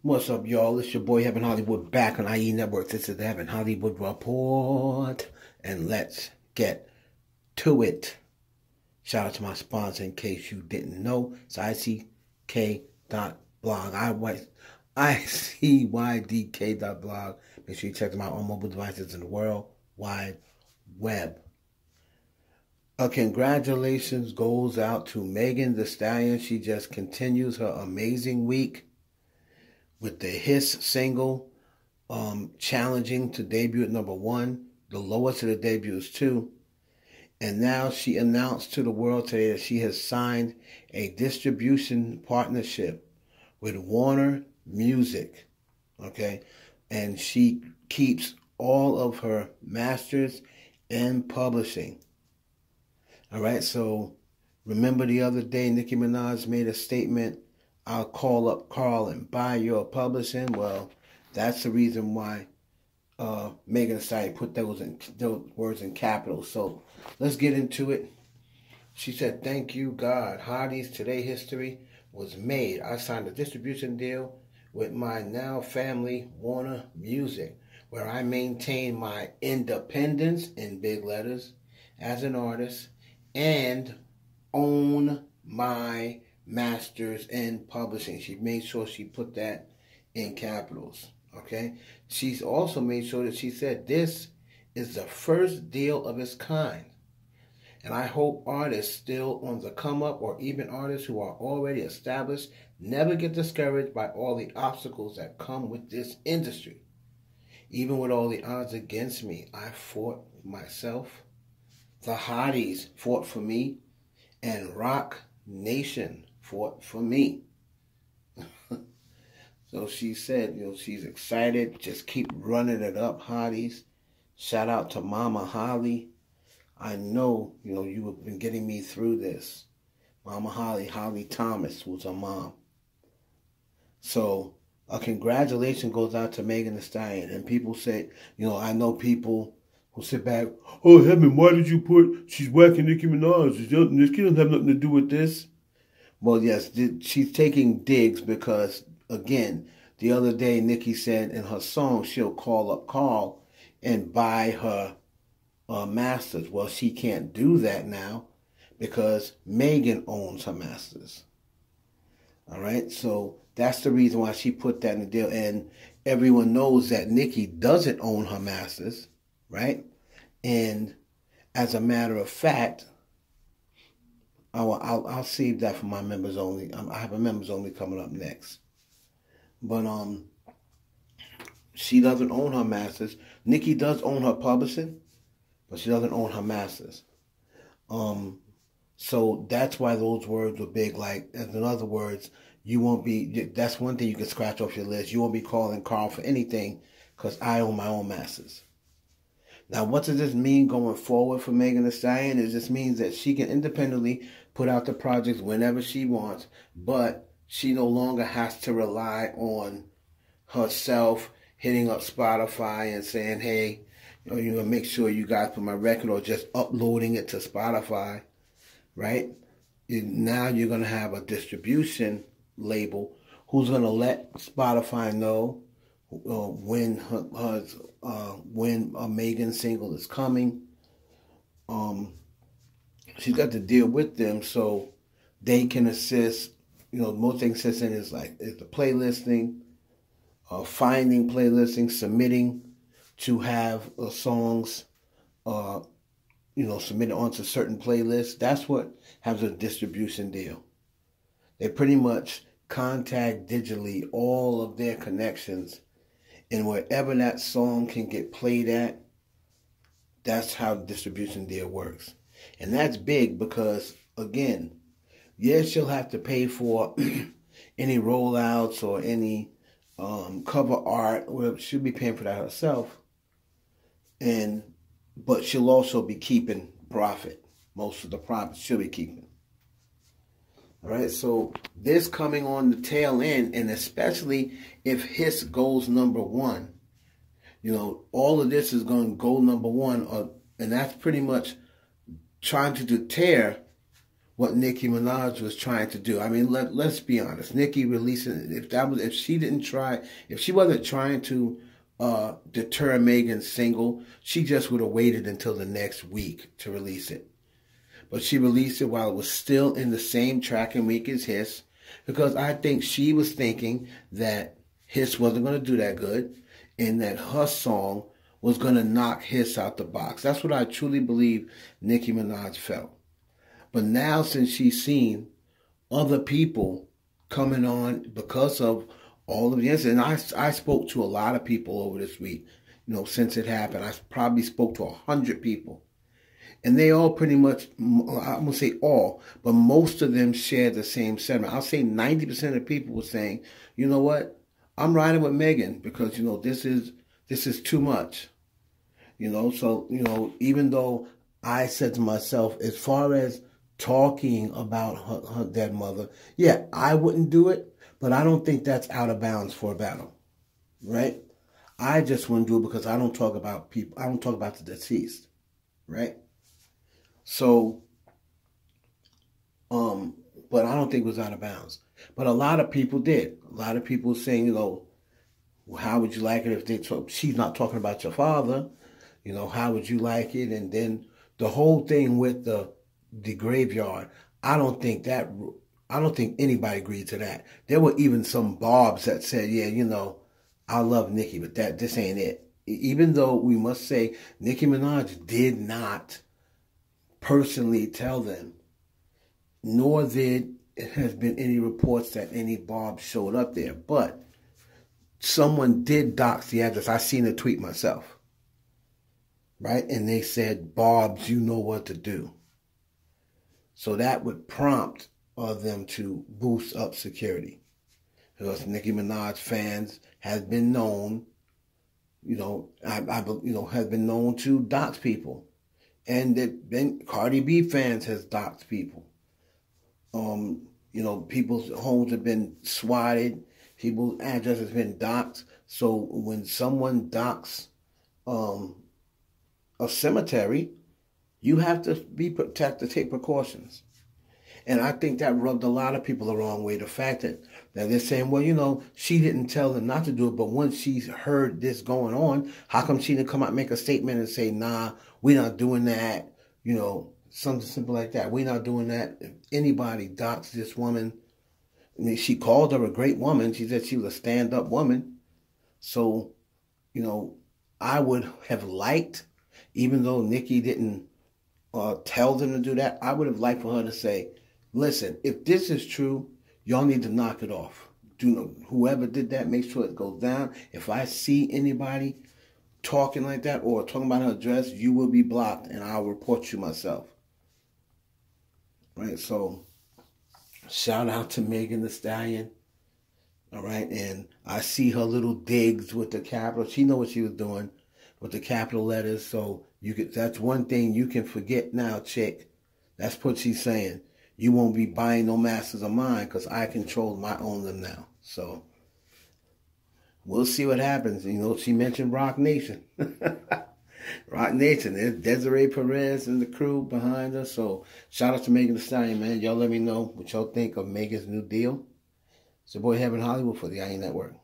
What's up, y'all? It's your boy Heaven Hollywood back on IE Network. This is the Heaven Hollywood Report. And let's get to it. Shout out to my sponsor in case you didn't know. It's ICK.blog. ICYDK.blog. Make sure you check them out on mobile devices in the World Wide Web. Congratulations goes out to Megan Thee Stallion. She just continues her amazing week with the Hiss single, challenging to debut at #1. The lowest of the debuts too. And now she announced to the world today that she has signed a distribution partnership with Warner Music. Okay. And she keeps all of her masters and publishing. All right. So remember the other day, Nicki Minaj made a statement, "I'll call up Carl and buy your publishing." Well, that's the reason why Megan Thee Stallion put those words in capitals. So let's get into it. She said, "Thank you, God. Hardy's Today history was made. I signed a distribution deal with my now family, Warner Music, where I maintain my independence, in big letters, as an artist and own my masters in publishing." She made sure she put that in capitals. Okay. She's also made sure that she said this is the first deal of its kind. And I hope artists still on the come up, or even artists who are already established, never get discouraged by all the obstacles that come with this industry. Even with all the odds against me, I fought myself. The Hotties fought for me, and Rock Nation fought for me. So she said, she's excited. Just keep running it up, Hotties. Shout out to Mama Holly. I know, you have been getting me through this. Mama Holly Thomas, who's her mom. So a congratulations goes out to Megan Thee Stallion. And people say, I know people who sit back, "Oh, Heaven, why did you put, she's whacking Nicki Minaj. Nicki doesn't have nothing to do with this." Well, yes, she's taking digs because, again, the other day Nicki said in her song she'll call up Carl and buy her masters. Well, she can't do that now because Megan owns her masters. All right, so that's the reason why she put that in the deal. And everyone knows that Nicki doesn't own her masters, right? And as a matter of fact, I'll save that for my members only. I have a members only coming up next. But she doesn't own her masters. Nicki does own her publishing, but she doesn't own her masters. So that's why those words were big. Like, in other words, you won't be, that's one thing you can scratch off your list. You won't be calling Carl for anything because I own my own masters. Now, what does this mean going forward for Megan Thee Stallion? It just means that she can independently put out the projects whenever she wants, but she no longer has to rely on herself hitting up Spotify and saying, "Hey, make sure you guys put my record," or just uploading it to Spotify, right? Now you're going to have a distribution label who's going to let Spotify know when a Megan single is coming. She's got to deal with them so they can assist. Most things assisting is the playlisting, finding playlisting, submitting to have songs, submitted onto certain playlists. That's what has a distribution deal. They pretty much contact digitally all of their connections, and wherever that song can get played at, that's how the distribution deal works. And that's big because, again, yes, she'll have to pay for any rollouts or any cover art. Well, she'll be paying for that herself. But she'll also be keeping profit. Most of the profit she'll be keeping. All right, so this coming on the tail end, and especially if Hiss goes #1, all of this is going to go #1, and that's pretty much trying to deter what Nicki Minaj was trying to do. I mean, let's be honest. Nicki releasing, if she wasn't trying to deter Megan's single, she just would have waited until the next week to release it. But she released it while it was still in the same tracking week as Hiss, because I think she was thinking that Hiss wasn't going to do that good, and that her song was going to knock Hiss out the box. That's what I truly believe Nicki Minaj felt. But now, since she's seen other people coming on because of all of the incidents, I spoke to a lot of people over this week, since it happened. I probably spoke to 100 people. And they all pretty much, I'm going to say all, but most of them shared the same sentiment. I'll say 90% of people were saying, you know what, I'm riding with Megan because, this is too much. So, even though I said to myself, as far as talking about her dead mother, yeah, I wouldn't do it, but I don't think that's out of bounds for a battle, right? I just wouldn't do it because I don't talk about people, I don't talk about the deceased, right? So, but I don't think it was out of bounds. But a lot of people did. A lot of people saying, well, how would you like it if she's not talking about your father? How would you like it? And then the whole thing with the graveyard, I don't think anybody agreed to that. There were even some barbs that said, yeah, I love Nicki, but this ain't it. Even though we must say Nicki Minaj did not personally tell them, nor did it has been any reports that any barbs showed up there. But someone did dox the address. I seen a tweet myself. Right? And they said, Barbs, you know what to do. So that would prompt them to boost up security. Because Nicki Minaj fans have been known, have been known to dox people. And then Cardi B fans has doxed people. People's homes have been swatted. People's addresses have been doxed. So when someone doxes a cemetery, you have to be protected, take precautions. And I think that rubbed a lot of people the wrong way. The fact that they're saying, well, she didn't tell them not to do it, but once she's heard this going on, how come she didn't come out and make a statement and say, nah, we're not doing that, something simple like that. We're not doing that. If anybody doxed this woman, she called her a great woman. She said she was a stand-up woman. So, I would have liked, even though Nicki didn't tell them to do that, I would have liked for her to say, listen, if this is true, y'all need to knock it off. Whoever did that, make sure it goes down. If I see anybody talking like that or talking about her address, you will be blocked and I'll report you myself. Right? So, shout out to Megan Thee Stallion. All right? And I see her little digs with the capital. She know what she was doing with the capital letters. So, that's one thing you can forget now, chick. That's what she's saying. You won't be buying no masters of mine because I control my own them now. So, we'll see what happens. She mentioned Rock Nation. Rock Nation. There's Desiree Perez and the crew behind her. So, shout out to Megan Thee Stallion, man. Y'all let me know what y'all think of Megan's new deal. It's your boy Heaven Hollywood for the IE Network.